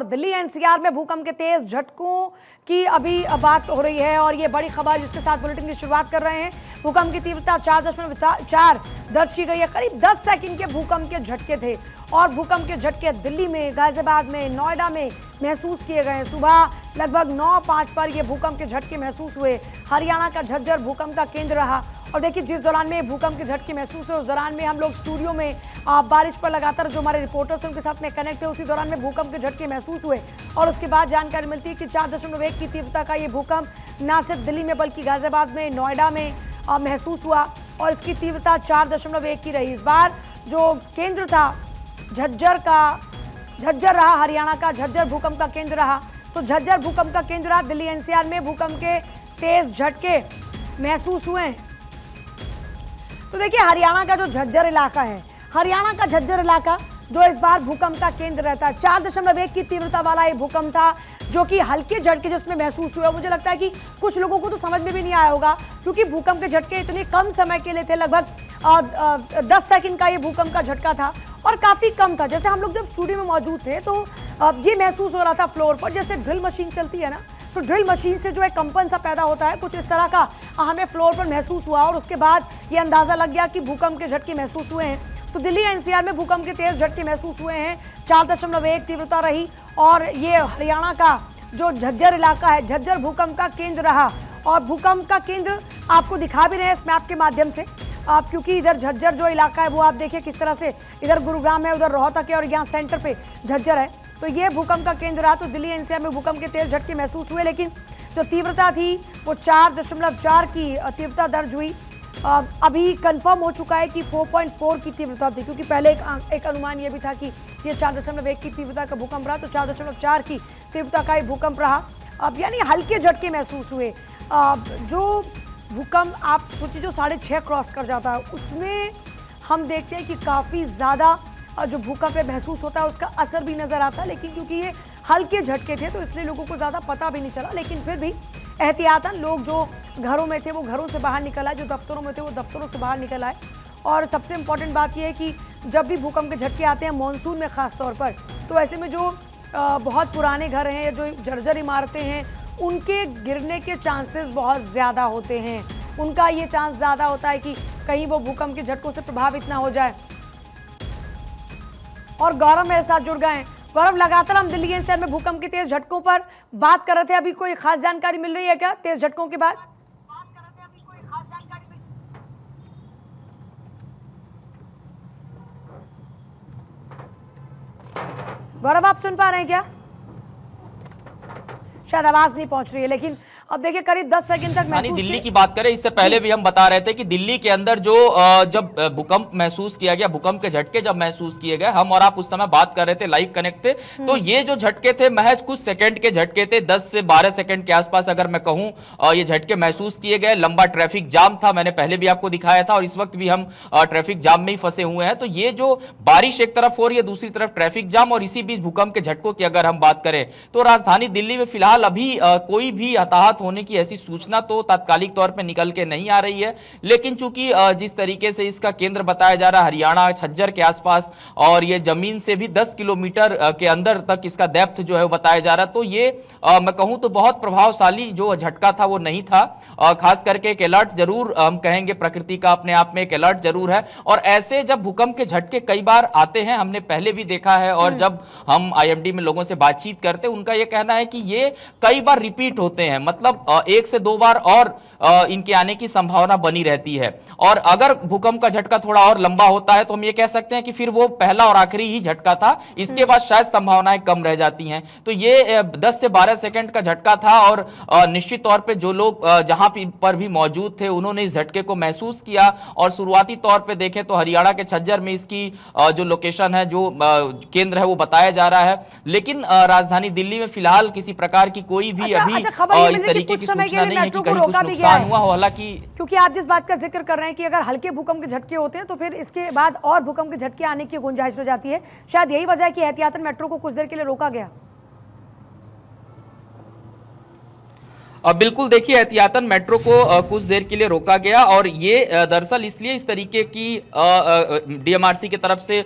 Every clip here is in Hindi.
दिल्ली एनसीआर में भूकंप के तेज झटकों की अभी बात हो रही है और ये बड़ी खबर जिसके साथ बुलेटिन की शुरुआत कर रहे हैं। भूकंप की तीव्रता 4.4 दर्ज की गई है। करीब 10 सेकंड के भूकंप के झटके थे और भूकंप के झटके दिल्ली में, गाजियाबाद में, नोएडा में महसूस किए गए। सुबह लगभग 9:05 पर ये भूकंप के झटके महसूस हुए। हरियाणा का झज्जर भूकंप का केंद्र रहा और देखिए जिस दौरान में भूकंप के झटके महसूस हुए उस दौरान में हम लोग स्टूडियो में बारिश पर लगातार जो हमारे रिपोर्टर्स हैं उनके साथ में कनेक्ट थे। उसी दौरान में भूकंप के झटके महसूस हुए और उसके बाद जानकारी मिलती है कि 4.1 की तीव्रता का ये भूकंप न सिर्फ दिल्ली में बल्कि गाजियाबाद में, नोएडा में महसूस हुआ और इसकी तीव्रता 4.1 की रही। इस बार जो केंद्र था झज्जर रहा, हरियाणा का झज्जर भूकंप का केंद्र रहा। तो झज्जर भूकंप का केंद्र रहा। दिल्ली एनसीआर में भूकंप के तेज झटके महसूस हुए हैं। तो देखिए हरियाणा का जो झज्जर इलाका है, हरियाणा का झज्जर इलाका जो इस बार भूकंप का केंद्र रहता है, 4.1 की तीव्रता वाला ये भूकंप था जो कि हल्के झटके जिसमें महसूस हुए। मुझे लगता है कि कुछ लोगों को तो समझ में भी नहीं आया होगा क्योंकि भूकंप के झटके इतने कम समय के लिए थे। लगभग 10 सेकंड का ये भूकंप का झटका था और काफी कम था। जैसे हम लोग जब स्टूडियो में मौजूद थे तो ये महसूस हो रहा था फ्लोर पर जैसे ड्रिल मशीन चलती है ना, तो ड्रिल मशीन से जो है कंपन सा पैदा होता है, कुछ इस तरह का हमें फ्लोर पर महसूस हुआ और उसके बाद ये अंदाजा लग गया कि भूकंप के झटके महसूस हुए हैं। तो दिल्ली एनसीआर में भूकंप के तेज झटके महसूस हुए हैं। 4.1 तीव्रता रही और ये हरियाणा का जो झज्जर इलाका है, झज्जर भूकंप का केंद्र रहा और भूकंप का केंद्र आपको दिखा भी रहे हैं इस मैप के माध्यम से आप, क्योंकि इधर झज्जर जो इलाका है वो आप देखिए किस तरह से, इधर गुरुग्राम है, उधर रोहतक है और यहाँ सेंटर पे झज्जर है। तो ये भूकंप का केंद्र रहा। तो दिल्ली एनसीआर में भूकंप के तेज झटके महसूस हुए लेकिन जो तीव्रता थी वो 4.4 की तीव्रता दर्ज हुई। अभी कंफर्म हो चुका है कि 4.4 की तीव्रता थी क्योंकि पहले एक अनुमान ये भी था कि ये 4.1 की तीव्रता का भूकंप रहा, तो 4.4 की तीव्रता का ये भूकंप रहा। अब यानी हल्के झटके महसूस हुए। जो भूकंप आप सोचिए जो 6.5 क्रॉस कर जाता है उसमें हम देखते हैं कि काफ़ी ज़्यादा जो भूकंप महसूस होता है उसका असर भी नज़र आता है, लेकिन क्योंकि ये हल्के झटके थे तो इसलिए लोगों को ज़्यादा पता भी नहीं चला। लेकिन फिर भी एहतियातन लोग जो घरों में थे वो घरों से बाहर निकल आए, जो दफ्तरों में थे वो दफ्तरों से बाहर निकल आए। और सबसे इम्पॉर्टेंट बात यह है कि जब भी भूकंप के झटके आते हैं मानसून में ख़ास तौर पर, तो ऐसे में जो बहुत पुराने घर हैं या जो जर्जर इमारतें हैं उनके गिरने के चांसेस बहुत ज़्यादा होते हैं। उनका ये चांस ज़्यादा होता है कि कहीं वो भूकंप के झटकों से प्रभावित ना हो जाए। और गौरव मेरे साथ जुड़ गए हैं। गौरव, लगातार हम दिल्ली एनसीआर में भूकंप के तेज झटकों पर बात कर रहे थे, अभी कोई खास जानकारी मिल रही है क्या तेज झटकों के बाद? गौरव आप सुन पा रहे हैं क्या? शायद आवाज नहीं पहुंच रही है, लेकिन अब देखिए करीब 10 सेकंड तक महसूस दिल्ली की बात करें इससे पहले भी हम बता रहे थे कि दिल्ली के अंदर जो जब भूकंप महसूस किया गया, भूकंप के झटके जब महसूस किए गए, हम और आप उस समय बात कर रहे थे, लाइव कनेक्ट थे, तो ये जो झटके थे महज कुछ सेकंड के झटके थे, 10 से 12 सेकंड के आसपास अगर मैं कहूं ये झटके महसूस किए गए। लंबा ट्रैफिक जाम था, मैंने पहले भी आपको दिखाया था और इस वक्त भी हम ट्रैफिक जाम में ही फंसे हुए हैं। तो ये जो बारिश एक तरफ हो रही है, दूसरी तरफ ट्रैफिक जाम और इसी बीच भूकंप के झटकों की अगर हम बात करें तो राजधानी दिल्ली में फिलहाल अभी कोई भी हताहत होने की ऐसी सूचना तो तात्कालिक तौर पे निकल के नहीं आ रही है। लेकिन चूंकि जिस तरीके से इसका केंद्र बताया जा रहा है हरियाणा झज्जर के आसपास और ये जमीन से भी 10 किलोमीटर के अंदर तक इसका डेप्थ जो है वो बताया जा रहा है, तो ये मैं कहूं तो बहुत प्रभावशाली जो झटका था वो नहीं था। खास करके एक अलर्ट जरूर हम कहेंगे, प्रकृति का अपने आप में एक अलर्ट जरूर है। और ऐसे जब भूकंप के झटके कई बार आते हैं, हमने पहले भी देखा है और जब हम आईएमडी में लोगों से बातचीत करते हैं उनका यह कहना है कि ये कई बार रिपीट होते हैं, मतलब 1 से 2 बार और इनके आने की संभावना बनी रहती है। और अगर भूकंप का झटका थोड़ा और लंबा होता है तो हम ये कह सकते हैं कि फिर वो पहला और आखिरी ही झटका था, इसके बाद शायद संभावनाएं कम रह जाती हैं। तो ये 10 से 12 सेकंड का झटका था और निश्चित तौर पे जो लोग जहां पर भी मौजूद थे उन्होंने इस झटके को महसूस किया। और शुरुआती तौर पे देखें तो हरियाणा के झज्जर में इसकी जो लोकेशन है, जो केंद्र है वो बताया जा रहा है। लेकिन राजधानी दिल्ली में फिलहाल किसी प्रकार की कोई भी अभी इस तरीके की सूचना नहीं है कि कहीं कुछ नुकसान हुआ हो। हालांकि क्योंकि आप जिस बात का जिक्र कर रहे हैं कि अगर हल्के भूकंप के झटके होते हैं तो फिर इसके बाद और भूकंप के झटके आने की गुंजाइश हो जाती है, शायद यही वजह है कि एहतियातन मेट्रो को कुछ देर के लिए रोका गया। बिल्कुल, देखिए एहतियातन मेट्रो को कुछ देर के लिए रोका गया और ये दरअसल इसलिए इस तरीके की डीएमआरसी की तरफ से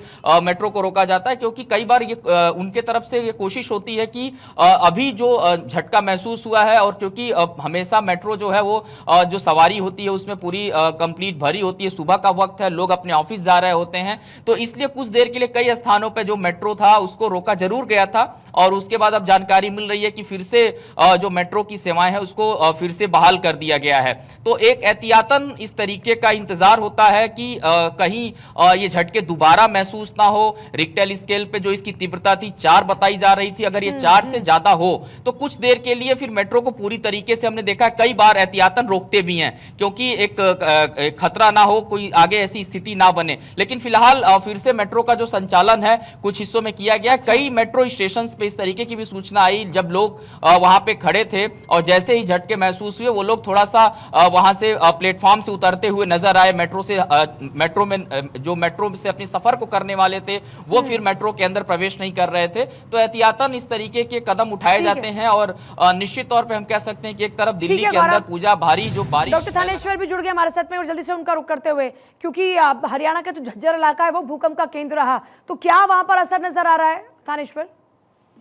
मेट्रो को रोका जाता है क्योंकि कई बार ये उनके तरफ से ये कोशिश होती है कि अभी जो झटका महसूस हुआ है और क्योंकि हमेशा मेट्रो जो है वो जो सवारी होती है उसमें पूरी कंप्लीट भरी होती है, सुबह का वक्त है, लोग अपने ऑफिस जा रहे होते हैं, तो इसलिए कुछ देर के लिए कई स्थानों पर जो मेट्रो था उसको रोका जरूर गया था और उसके बाद अब जानकारी मिल रही है कि फिर से जो मेट्रो की सेवाएं हैं उसको फिर से बहाल कर दिया गया है। तो एक एहतियातन इस तरीके का इंतजार होता है कि कहीं ये झटके दोबारा महसूस ना हो। रिक्टर स्केल पे जो इसकी तीव्रता थी 4 बताई जा रही थी, अगर ये 4 से ज्यादा हो तो कुछ देर के लिए फिर मेट्रो को पूरी तरीके से हमने देखा कई बार एहतियातन रोकते भी हैं क्योंकि एक खतरा ना हो, कोई आगे ऐसी स्थिति ना बने। लेकिन फिलहाल फिर से मेट्रो का जो संचालन है कुछ हिस्सों में किया गया। कई मेट्रो स्टेशन पे इस तरीके की भी सूचना आई जब लोग वहां पे खड़े थे और जैसे ही झटके महसूस हुए वो लोग थोड़ा सा वहां से प्लेटफॉर्म से उतरते हुए नजर आए। मेट्रो में जो मेट्रो से अपने सफर को करने वाले थे वो फिर मेट्रो के अंदर प्रवेश नहीं कर रहे थे। तो एहतियातन इस तरीके के कदम उठाए जाते हैं और निश्चित तौर पे हम कह सकते हैं कि एक तरफ दिल्ली के अंदर पूजा भारी जो बारिश। डॉक्टर थानेश्वर भी जुड़ गए हमारे साथ में और जल्दी से उनका रुख करते हुए, क्योंकि हरियाणा का जो झज्जर इलाका है वो भूकंप का केंद्र रहा, तो क्या वहां पर असर नजर आ रहा है थानेश्वर?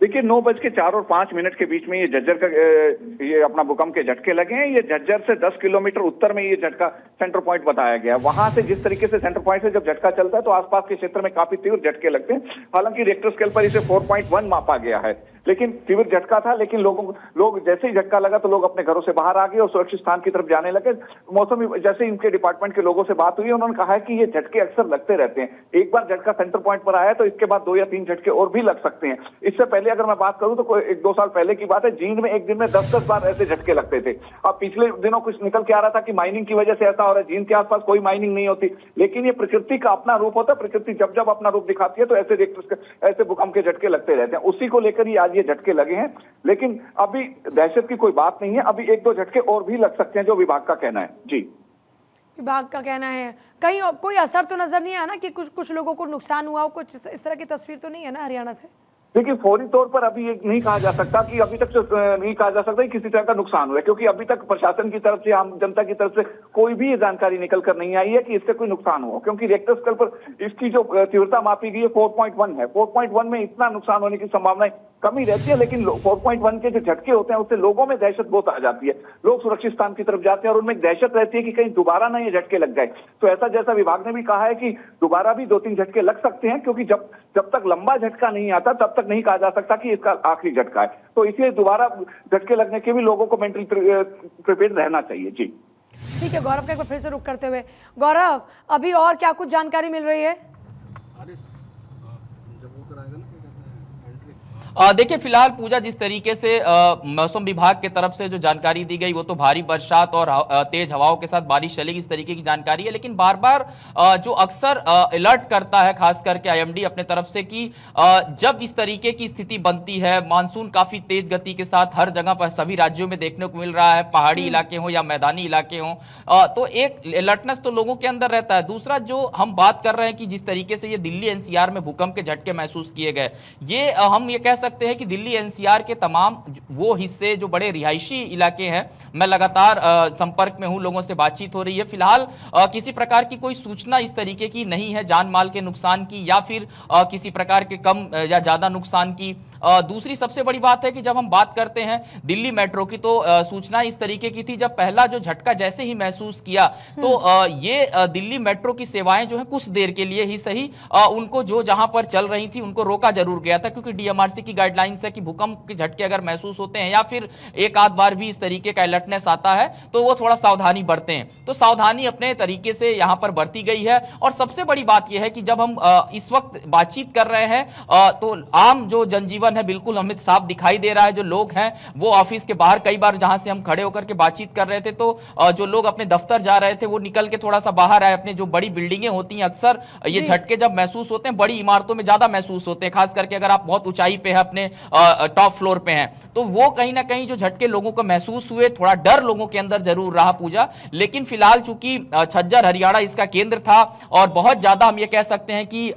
देखिए 9:04 और 5 मिनट के बीच में ये झज्जर का ये अपना भूकंप के झटके लगे हैं। ये झज्जर से 10 किलोमीटर उत्तर में ये झटका सेंटर पॉइंट बताया गया है। वहां से जिस तरीके से सेंटर पॉइंट से जब झटका चलता है तो आसपास के क्षेत्र में काफी तीव्र झटके लगते हैं। हालांकि रिक्टर स्केल पर इसे 4.1 मापा गया है, लेकिन तीव्र झटका था। लेकिन लोग जैसे ही झटका लगा तो लोग अपने घरों से बाहर आ गए और सुरक्षित स्थान की तरफ जाने लगे। मौसम जैसे इनके डिपार्टमेंट के लोगों से बात हुई, उन्होंने कहा है कि ये झटके अक्सर लगते रहते हैं। एक बार झटका सेंटर पॉइंट पर आया तो इसके बाद 2 या 3 झटके और भी लग सकते हैं। इससे पहले अगर मैं बात करूं तो 1-2 साल पहले की बात है, जींद में एक दिन में 10-10 बार ऐसे झटके लगते थे। अब पिछले दिनों कुछ निकल के आ रहा था कि माइनिंग की वजह से ऐसा हो रहा है। जींद के आसपास कोई माइनिंग नहीं होती, लेकिन ये प्रकृति का अपना रूप होता है। प्रकृति जब जब अपना रूप दिखाती है तो ऐसे भूकंप के झटके लगते रहते हैं। उसी को लेकर ही आज ये झटके लगे हैं। लेकिन अभी दहशत की कोई बात नहीं है, अभी 1-2 झटके और भी लग सकते हैं, जो विभाग का कहना है। जी, विभाग का कहना है। कहीं कोई असर तो नजर नहीं आया ना कि कुछ लोगों को नुकसान हुआ हो, कुछ इस तरह की तस्वीर तो नहीं है ना हरियाणा से? देखिए फौरी तौर पर अभी ये नहीं कहा जा सकता कि अभी तक नहीं कहा जा सकता कि किसी तरह का नुकसान हुआ है, क्योंकि अभी तक प्रशासन की तरफ से, आम जनता की तरफ से कोई भी ये जानकारी निकल कर नहीं आई है कि इससे कोई नुकसान हुआ। क्योंकि रिक्टर स्केल पर इसकी जो तीव्रता मापी गई है 4.1 है। 4.1 में इतना नुकसान होने की संभावनाएं कमी रहती है, लेकिन 4.1 के जो झटके होते हैं उससे लोगों में दहशत बहुत आ जाती है। लोग सुरक्षित स्थान की तरफ जाते हैं और उनमें एक दहशत रहती है कि कहीं दोबारा ना ये झटके लग जाए। तो ऐसा जैसा विभाग ने भी कहा है कि दोबारा भी 2-3 झटके लग सकते हैं, क्योंकि जब तक लंबा झटका नहीं आता तब तक नहीं कहा जा सकता कि इसका आखिरी झटका है। तो इसलिए दोबारा झटके लगने के भी लोगों को मेंटली प्रिपेयर्ड रहना चाहिए। जी ठीक है गौरव, का एक बार फिर से रुक करते हुए, गौरव अभी और क्या कुछ जानकारी मिल रही है? देखिए फिलहाल पूजा जिस तरीके से मौसम विभाग के तरफ से जो जानकारी दी गई वो तो भारी बरसात और तेज हवाओं के साथ बारिश चलेगी इस तरीके की जानकारी है। लेकिन बार बार जो अक्सर अलर्ट करता है खास करके आईएमडी अपने तरफ से कि जब इस तरीके की स्थिति बनती है, मानसून काफी तेज गति के साथ हर जगह पर सभी राज्यों में देखने को मिल रहा है, पहाड़ी इलाके हो या मैदानी इलाके हो, तो एक अलर्टनेस तो लोगों के अंदर रहता है। दूसरा जो हम बात कर रहे हैं कि जिस तरीके से ये दिल्ली एनसीआर में भूकंप के झटके महसूस किए गए, ये हम ये कह सकते हैं कि दिल्ली एनसीआर के तमाम वो हिस्से जो बड़े रिहायशी इलाके हैं, मैं लगातार संपर्क में हूं, लोगों से बातचीत हो रही है। फिलहाल किसी प्रकार की कोई सूचना इस तरीके की नहीं है जान माल के नुकसान की या फिर किसी प्रकार के कम या ज्यादा नुकसान की। दूसरी सबसे बड़ी बात है कि जब हम बात करते हैं दिल्ली मेट्रो की तो सूचना इस तरीके की थी, जब पहला जो झटका जैसे ही महसूस किया तो ये दिल्ली मेट्रो की सेवाएं जो है कुछ देर के लिए ही सही उनको जो जहां पर चल रही थी उनको रोका जरूर गया था, क्योंकि डीएमआरसी की गाइडलाइंस है कि भूकंप के झटके अगर महसूस होते हैं या फिर एक आध बार भी इस तरीके का अलर्टनेस आता है तो वो थोड़ा सावधानी बरतें हैं। तो सावधानी अपने तरीके से यहां पर बरती गई है। और सबसे बड़ी बात यह है कि जब हम इस वक्त बातचीत कर रहे हैं तो आम जो जनजीवन है बिल्कुल हमें साफ दिखाई दे रहा है। जो लोग हैं वो ऑफिस के बाहर, कई बार जहां से हम खड़े होकर के बातचीत कर रहे थे तो जो लोग अपने दफ्तर जा रहे थे वो निकल के थोड़ा सा बाहर आए। अपने जो बड़ी बिल्डिंगें होती हैं अक्सर ये झटके जब महसूस होते हैं बड़ी इमारतों में ज्यादा महसूस होते हैं, खास करके अगर आप बहुत ऊंचाई पे हैं, अपने टॉप फ्लोर पे हैं, तो वो कहीं ना कहीं जो झटके लोगों को महसूस हुए, थोड़ा डर लोगों के अंदर जरूर रहा पूजा। लेकिन फिलहाल चूंकि झज्जर हरियाणा इसका केंद्र था और बहुत ज्यादा हम ये कह सकते हैं कि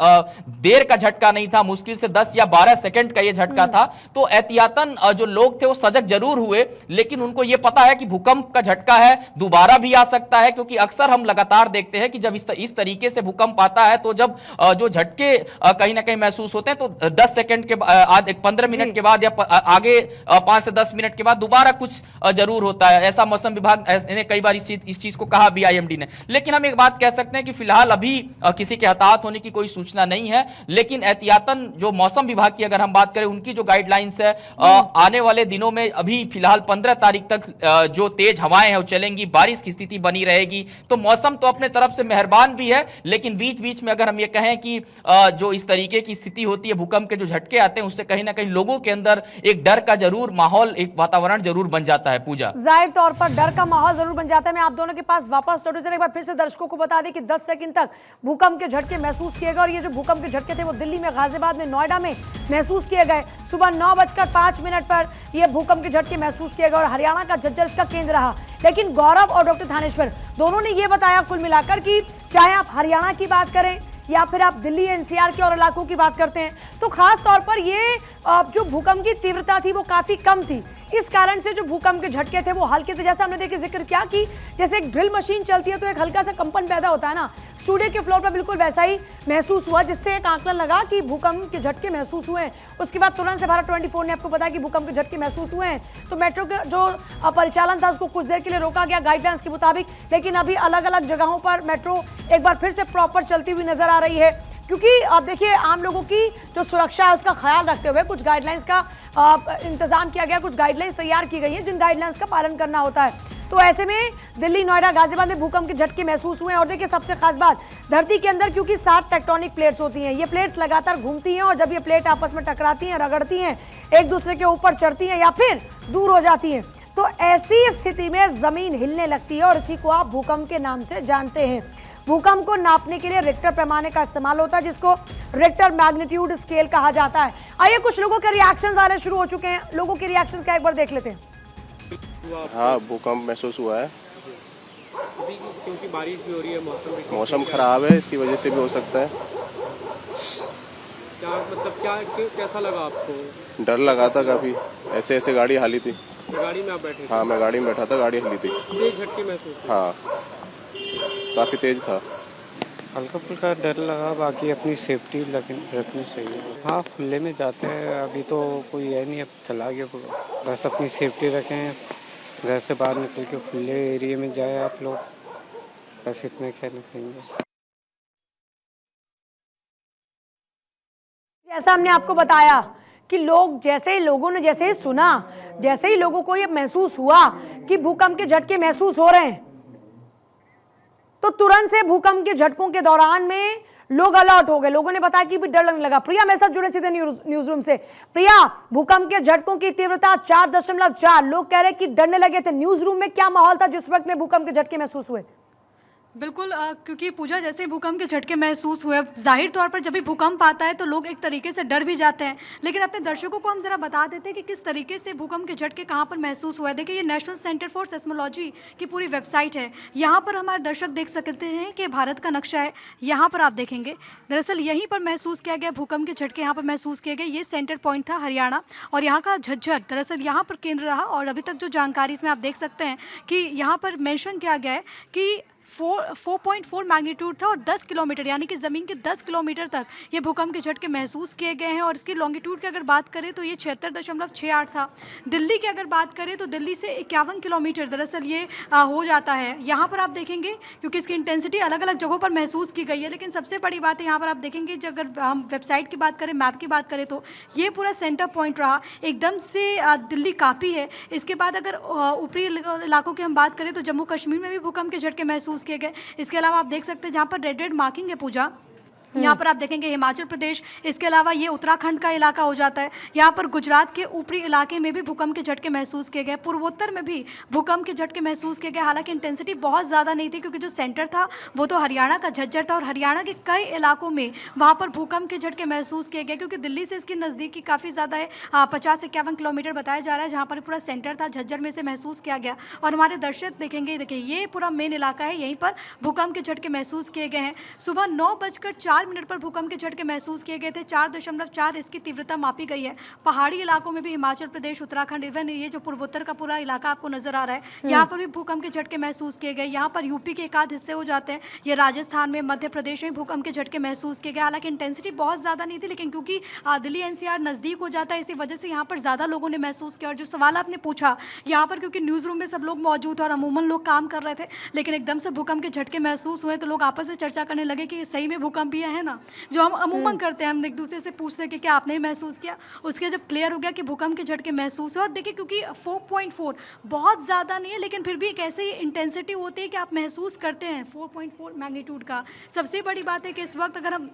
देर का झटका नहीं था, मुश्किल से 10 या 12 सेकंड का ये झटका था, तो एहतियातन जो लोग थे वो सजग जरूर हुए, लेकिन उनको ये पता है कि भूकंप का झटका है, दोबारा भी आ सकता है, क्योंकि अक्सर हम लगातार देखते हैं कि जब इस तरीके से भूकंप आता है तो जब जो झटके कहीं ना कहीं महसूस होते हैं तो 10 सेकंड के बाद 15 मिनट के बाद या आगे 5 से 10 मिनट के बाद दोबारा कुछ जरूर होता है। ऐसा मौसम विभाग ने कई बार इस चीज को कहा भी, IMD ने। लेकिन हम एक बात कह सकते हैं कि फिलहाल अभी किसी के हताहत होने की कोई सूचना नहीं है, लेकिन एहतियातन जो मौसम विभाग की अगर हम बात करें, उनकी जो गाइडलाइंस है, आने वाले दिनों में अभी फिलहाल 15 तारीख तक जो तेज हवाएं हैं वो चलेंगी, बारिश की स्थिति बनी रहेगी। तो मौसम तो अपने तरफ से मेहरबान भी है, लेकिन बीच बीच में अगर हम ये कहें कि जो इस तरीके की स्थिति होती है, भूकंप के जो झटके आते हैं, उससे कहीं ना कहीं लोगों के अंदर एक डर का जरूर माहौल, एक वातावरण जरूर बन जाता है। पूजा, जाहिर तौर पर डर का माहौल जरूर बन जाता है। मैं आप दोनों के पास वापस लौटूं, एक बार फिर से दर्शकों को बता दें कि 10 सेकंड तक भूकंप के झटके महसूस किए गए, और ये जो भूकंप के झटके थे वो दिल्ली में, गाजियाबाद में, नोएडा में महसूस किए गए। सुबह 9:05 पर ये भूकंप के झटके महसूस किए गए और हरियाणा का झज्जर इसका केंद्र रहा। लेकिन गौरव और डॉक्टर थानेश्वर दोनों ने ये बताया कुल मिलाकर कि चाहे आप हरियाणा की बात करें या फिर आप दिल्ली NCR के और इलाकों की बात करते हैं, तो खास तौर पर ये जो भूकंप की तीव्रता थी वो काफी कम थी। इस कारण से जो भूकंप के झटके थे वो हल्के थे। जैसा हमने देखिए जिक्र किया कि जैसे एक ड्रिल मशीन चलती है तो एक हल्का सा कंपन पैदा होता है ना, स्टूडियो के फ्लोर पर बिल्कुल वैसा ही महसूस हुआ, जिससे एक आंकलन लगा कि भूकंप के झटके महसूस हुए हैं। उसके बाद तुरंत से भारत 24 ने आपको बताया कि भूकंप के झटके महसूस हुए हैं, तो मेट्रो का जो परिचालन था उसको कुछ देर के लिए रोका गया गाइडलाइंस के मुताबिक। लेकिन अभी अलग अलग जगहों पर मेट्रो एक बार फिर से प्रॉपर चलती हुई नजर आ रही है, क्योंकि अब देखिए आम लोगों की जो सुरक्षा है उसका ख्याल रखते हुए कुछ गाइडलाइंस का इंतजाम किया गया, कुछ गाइडलाइंस तैयार की गई है जिन गाइडलाइंस का पालन करना होता है। तो ऐसे में दिल्ली, नोएडा, गाजियाबाद में भूकंप के झटके महसूस हुए हैं। और देखिए सबसे खास बात, धरती के अंदर क्योंकि 7 टेक्टोनिक प्लेट्स होती हैं, ये प्लेट्स लगातार घूमती हैं, और जब ये प्लेट आपस में टकराती हैं, रगड़ती हैं, एक दूसरे के ऊपर चढ़ती हैं या फिर दूर हो जाती हैं, तो ऐसी स्थिति में जमीन हिलने लगती है और इसी को आप भूकंप के नाम से जानते हैं। भूकंप को नापने के लिए रिक्टर पैमाने का इस्तेमाल होता है, जिसको रिक्टर मैग्नीट्यूड स्केल कहा जाता है। आइए कुछ लोगों के रिएक्शंस आने शुरू हो चुके हैं, लोगों के रिएक्शंस का एक बार देख लेते हैं। हाँ, भूकंप महसूस हुआ है। क्योंकि बारिश भी हो रही है, मौसम खराब है, इसकी वजह से भी हो सकता है। क्या मतलब कैसा लगा आपको? डर लगा था काफी, ऐसे ऐसे गाड़ी हाली थी। गाड़ी में आप बैठे थे? हाँ, मैं गाड़ी में बैठा था, गाड़ी हिली थी। तेज झटके महसूस? हाँ, काफी तेज था। हल्का फुल्का डर लगा, बाकी अपनी सेफ्टी रखनी चाहिए। हाँ, खुले में जाते हैं, अभी तो कोई है नहीं, अब चला गया पूरा। बस अपनी सेफ्टी रखें, घर से बाहर निकल के खुले एरिया में जाए आप लोग, बस इतना कहना चाहिए। जैसा हमने आपको बताया कि लोगों ने जैसे ही सुना, जैसे ही लोगों को ये महसूस हुआ कि भूकंप के झटके महसूस हो रहे हैं, तो तुरंत से भूकंप के झटकों के दौरान में लोग अलर्ट हो गए। लोगों ने बताया कि भी डर लगने लगा। प्रिया मेरे साथ जुड़े सीधे न्यूज रूम से। प्रिया, भूकंप के झटकों की तीव्रता 4.4, लोग कह रहे हैं कि डरने लगे थे। न्यूज रूम में क्या माहौल था जिस वक्त में भूकंप के झटके महसूस हुए? बिल्कुल, क्योंकि पूजा जैसे ही भूकंप के झटके महसूस हुए, जाहिर तौर पर जब भी भूकंप आता है तो लोग एक तरीके से डर भी जाते हैं। लेकिन अपने दर्शकों को हम जरा बता देते हैं कि किस तरीके से भूकंप के झटके कहाँ पर महसूस हुआ है। देखिए, ये नेशनल सेंटर फॉर सेस्मोलॉजी की पूरी वेबसाइट है। यहाँ पर हमारे दर्शक देख सकते हैं कि भारत का नक्शा है, यहाँ पर आप देखेंगे। दरअसल यहीं पर महसूस किया गया भूकंप के झटके, यहाँ पर महसूस किए गए। ये सेंटर पॉइंट था हरियाणा, और यहाँ का झज्जर दरअसल यहाँ पर केंद्र रहा। और अभी तक जो जानकारी इसमें आप देख सकते हैं कि यहाँ पर मेंशन किया गया है कि 4.4 मैग्नीट्यूड था, और 10 किलोमीटर यानी कि ज़मीन के 10 किलोमीटर तक ये भूकंप के झटके महसूस किए गए हैं। और इसकी लॉन्गिट्यूड की अगर बात करें तो ये 76.68 था। दिल्ली की अगर बात करें तो दिल्ली से 51 किलोमीटर दरअसल ये हो जाता है। यहाँ पर आप देखेंगे, क्योंकि इसकी इंटेंसिटी अलग अलग जगहों पर महसूस की गई है, लेकिन सबसे बड़ी बात है यहाँ पर आप देखेंगे, जब अगर हम वेबसाइट की बात करें, मैप की बात करें, तो ये पूरा सेंटर पॉइंट रहा। एकदम से दिल्ली काफ़ी है। इसके बाद अगर ऊपरी इलाकों की हम बात करें तो जम्मू कश्मीर में भी भूकंप के झटके महसूस किए गए। इसके अलावा आप देख सकते हैं जहाँ पर रेड मार्किंग है पूजा, यहाँ पर आप देखेंगे हिमाचल प्रदेश, इसके अलावा ये उत्तराखंड का इलाका हो जाता है। यहाँ पर गुजरात के ऊपरी इलाके में भी भूकंप के झटके महसूस किए गए। पूर्वोत्तर में भी भूकंप के झटके महसूस किए गए। हालांकि इंटेंसिटी बहुत ज़्यादा नहीं थी, क्योंकि जो सेंटर था वो तो हरियाणा का झज्जर था, और हरियाणा के कई इलाकों में वहाँ पर भूकंप के झटके महसूस किए गए, क्योंकि दिल्ली से इसकी नज़दीकी काफ़ी ज़्यादा है। 50 से 51 किलोमीटर बताया जा रहा है, जहाँ पर पूरा सेंटर था, झज्जर में से महसूस किया गया। और हमारे दर्शक देखेंगे, देखिए ये पूरा मेन इलाका है, यहीं पर भूकंप के झटके महसूस किए गए हैं। सुबह 9:04 4 मिनट पर भूकंप के झटके महसूस किए गए थे। 4.4 इसकी तीव्रता मापी गई है। पहाड़ी इलाकों में भी हिमाचल प्रदेश, उत्तराखंड, इवन ये जो पूर्वोत्तर का पूरा इलाका आपको नजर आ रहा है, यहाँ पर भी भूकंप के झटके महसूस किए गए। यहाँ पर यूपी के एक आध हिस्से हो जाते हैं, ये राजस्थान में, मध्य प्रदेश में भूकंप के झटके महसूस किए गए। हालांकि इंटेंसिटी बहुत ज़्यादा नहीं थी, लेकिन क्योंकि दिल्ली एनसीआर नज़दीक हो जाता है, इसी वजह से यहाँ पर ज़्यादा लोगों ने महसूस किया। और जो सवाल आपने पूछा, यहाँ पर क्योंकि न्यूज़ रूम में सब लोग मौजूद थे और अमूमन लोग काम कर रहे थे, लेकिन एकदम से भूकंप के झटके महसूस हुए तो लोग आपस में चर्चा करने लगे कि सही में भूकंप ये है ना, जो हम अमूमन करते हैं, हम एक दूसरे से पूछते हैं कि क्या आपने महसूस किया। उसके जब क्लियर हो गया कि भूकंप के झटके महसूस हुए, और देखिए क्योंकि 4.4 बहुत ज़्यादा नहीं है, लेकिन फिर भी एक ऐसी इंटेंसिटी होती है कि आप महसूस करते हैं 4.4 मैग्नीट्यूड का। सबसे बड़ी बात है कि इस वक्त अगर हम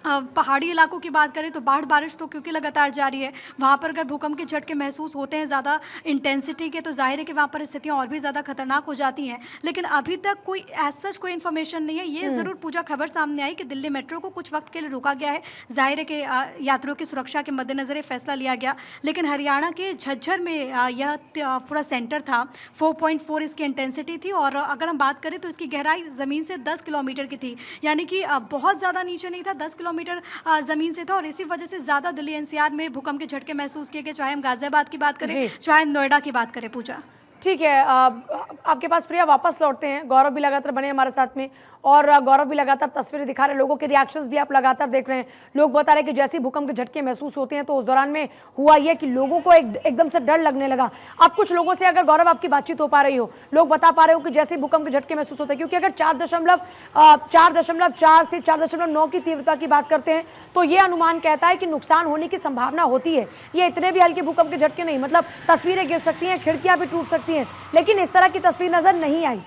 पहाड़ी इलाकों की बात करें तो बाढ़ बारिश तो क्योंकि लगातार जारी है, वहाँ पर अगर भूकंप के झटके महसूस होते हैं ज़्यादा इंटेंसिटी के, तो जाहिर है कि वहाँ पर स्थितियाँ और भी ज़्यादा खतरनाक हो जाती हैं। लेकिन अभी तक कोई ऐसा कोई इन्फॉर्मेशन नहीं है। ये ज़रूर पूजा खबर सामने आई कि दिल्ली मेट्रो को कुछ वक्त के लिए रोका गया है। जाहिर है कि यात्रियों की सुरक्षा के मद्देनज़र ये फैसला लिया गया। लेकिन हरियाणा के झज्जर में यह पूरा सेंटर था, 4.4 इसकी इंटेंसिटी थी, और अगर हम बात करें तो इसकी गहराई ज़मीन से 10 किलोमीटर की थी, यानी कि बहुत ज़्यादा नीचे नहीं था, 10 किलोमीटर ज़मीन से था। और इसी वजह से ज़्यादा दिल्ली एनसीआर में भूकंप के झटके महसूस किए गए, चाहे हम गाजियाबाद की बात करें, चाहे हम नोएडा की बात करें। पूजा, ठीक है, आपके पास प्रिया वापस लौटते हैं। गौरव भी लगातार बने हमारे साथ में, और गौरव भी लगातार तस्वीरें दिखा रहे हैं, लोगों के रिएक्शंस भी आप लगातार देख रहे हैं। लोग बता रहे हैं कि जैसे ही भूकंप के झटके महसूस होते हैं तो उस दौरान में हुआ ये कि लोगों को एकदम से डर लगने लगा। अब कुछ लोगों से अगर गौरव आपकी बातचीत हो पा रही हो, लोग बता पा रहे हो कि जैसे ही भूकंप के झटके महसूस होते हैं, क्योंकि अगर 4.4 से 4.9 की तीव्रता की बात करते हैं तो ये अनुमान कहता है कि नुकसान होने की संभावना होती है। ये इतने भी हल्के भूकंप के झटके नहीं, मतलब तस्वीरें गिर सकती हैं, खिड़कियां भी टूट सकती हैं, लेकिन इस तरह की तस्वीर नजर नहीं आई।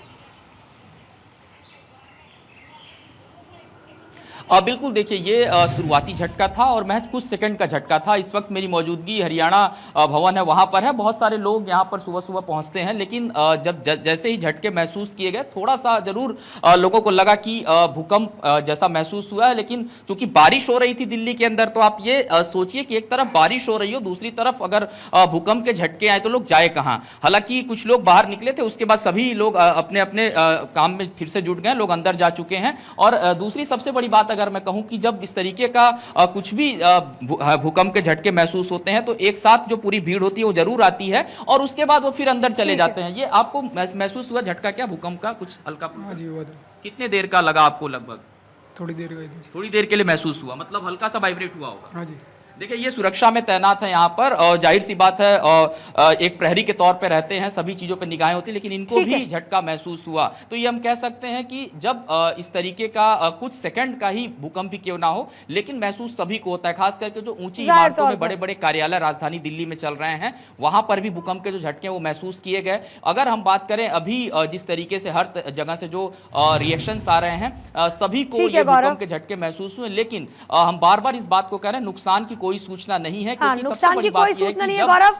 बिल्कुल, देखिए ये शुरुआती झटका था और महज कुछ सेकंड का झटका था। इस वक्त मेरी मौजूदगी हरियाणा भवन है, वहाँ पर है। बहुत सारे लोग यहाँ पर सुबह सुबह पहुँचते हैं, लेकिन जब जैसे ही झटके महसूस किए गए, थोड़ा सा जरूर लोगों को लगा कि भूकंप जैसा महसूस हुआ है। लेकिन चूंकि बारिश हो रही थी दिल्ली के अंदर, तो आप ये सोचिए कि एक तरफ बारिश हो रही हो, दूसरी तरफ अगर भूकंप के झटके आए तो लोग जाए कहाँ। हालांकि कुछ लोग बाहर निकले थे, उसके बाद सभी लोग अपने अपने काम में फिर से जुट गए, लोग अंदर जा चुके हैं। और दूसरी सबसे बड़ी बात अगर मैं कहूं कि जब इस तरीके का कुछ भी भूकंप के झटके महसूस होते हैं तो एक साथ जो पूरी भीड़ होती है वो जरूर आती है, और उसके बाद वो फिर अंदर चले जाते हैं। ये आपको महसूस हुआ झटका क्या भूकंप का कुछ हल्का? हाँ जी, हुआ था। कितने देर का लगा आपको? लगभग थोड़ी देर गई थी। थोड़ी देर के लिए महसूस हुआ, मतलब हल्का सा वाइब्रेट हुआ होगा। हाँ जी। देखिए ये सुरक्षा में तैनात है यहाँ पर, और जाहिर सी बात है एक प्रहरी के तौर पे रहते हैं, सभी चीजों पे निगाहें होती, लेकिन इनको भी झटका महसूस हुआ। तो ये हम कह सकते हैं कि जब इस तरीके का कुछ सेकंड का ही भूकंप भी क्यों ना हो, लेकिन महसूस सभी को होता है। खास करके जो ऊंची इमारतों में बड़े बड़े कार्यालय राजधानी दिल्ली में चल रहे हैं, वहां पर भी भूकंप के जो झटके हैं वो महसूस किए गए। अगर हम बात करें अभी जिस तरीके से हर जगह से जो रिएक्शंस आ रहे हैं, सभी को ये भूकंप के झटके महसूस हुए, लेकिन हम बार बार इस बात को कह रहे हैं नुकसान की कोई सूचना नहीं है, क्योंकि सबसे बड़ी बात यह है कि जब